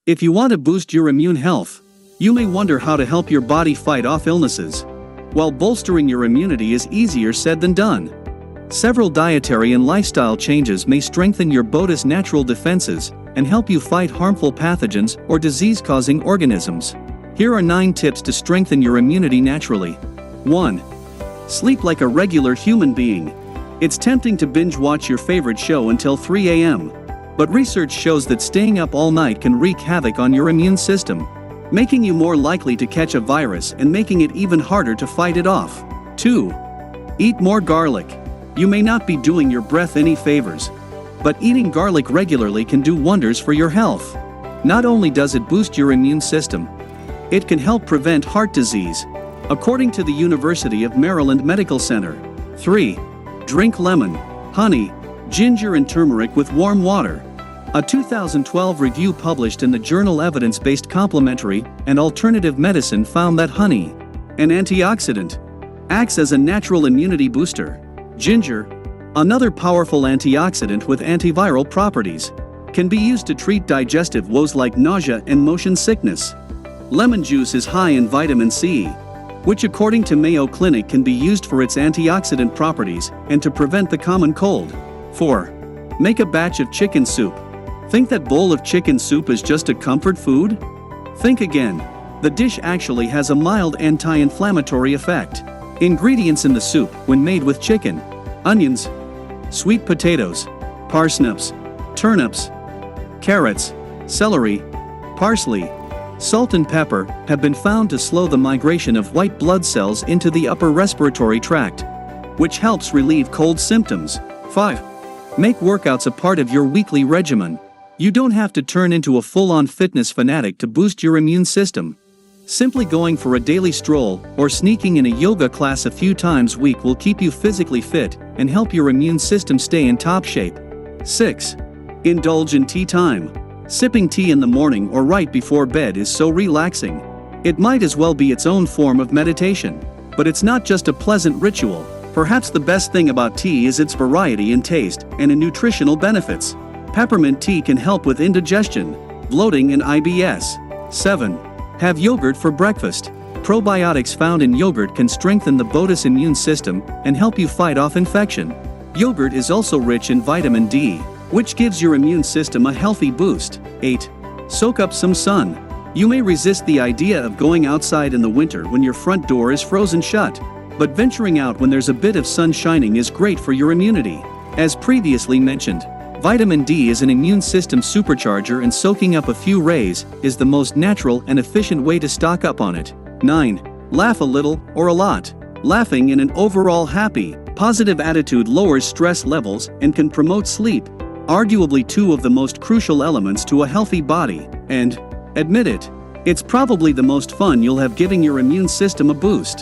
If you want to boost your immune health, you may wonder how to help your body fight off illnesses. While bolstering your immunity is easier said than done. Several dietary and lifestyle changes may strengthen your body's natural defenses and help you fight harmful pathogens or disease-causing organisms. Here are 9 tips to strengthen your immunity naturally. 1. Sleep like a regular human being. It's tempting to binge-watch your favorite show until 3 a.m. But research shows that staying up all night can wreak havoc on your immune system, making you more likely to catch a virus and making it even harder to fight it off. 2. Eat more garlic. You may not be doing your breath any favors, but eating garlic regularly can do wonders for your health. Not only does it boost your immune system, it can help prevent heart disease, according to the University of Maryland Medical Center. 3. Drink lemon, honey, ginger and turmeric with warm water. A 2012 review published in the journal Evidence-Based Complementary and Alternative Medicine found that honey, an antioxidant, acts as a natural immunity booster. Ginger, another powerful antioxidant with antiviral properties, can be used to treat digestive woes like nausea and motion sickness. Lemon juice is high in vitamin C, which according to Mayo Clinic can be used for its antioxidant properties and to prevent the common cold. 4. Make a batch of chicken soup. Think that bowl of chicken soup is just a comfort food? Think again. The dish actually has a mild anti-inflammatory effect. Ingredients in the soup, when made with chicken, onions, sweet potatoes, parsnips, turnips, carrots, celery, parsley, salt and pepper, have been found to slow the migration of white blood cells into the upper respiratory tract, which helps relieve cold symptoms. 5. Make workouts a part of your weekly regimen. You don't have to turn into a full-on fitness fanatic to boost your immune system. Simply going for a daily stroll or sneaking in a yoga class a few times a week will keep you physically fit and help your immune system stay in top shape. 6. Indulge in tea time. Sipping tea in the morning or right before bed is so relaxing. It might as well be its own form of meditation. But it's not just a pleasant ritual. Perhaps the best thing about tea is its variety in taste and in nutritional benefits. Peppermint tea can help with indigestion, bloating and IBS. 7. Have yogurt for breakfast. Probiotics found in yogurt can strengthen the body's immune system and help you fight off infection. Yogurt is also rich in vitamin D, which gives your immune system a healthy boost. 8. Soak up some sun. You may resist the idea of going outside in the winter when your front door is frozen shut, but venturing out when there's a bit of sun shining is great for your immunity. As previously mentioned, vitamin D is an immune system supercharger, and soaking up a few rays is the most natural and efficient way to stock up on it. 9. Laugh a little or a lot. Laughing in an overall happy, positive attitude lowers stress levels and can promote sleep, arguably 2 of the most crucial elements to a healthy body, and, admit it, it's probably the most fun you'll have giving your immune system a boost.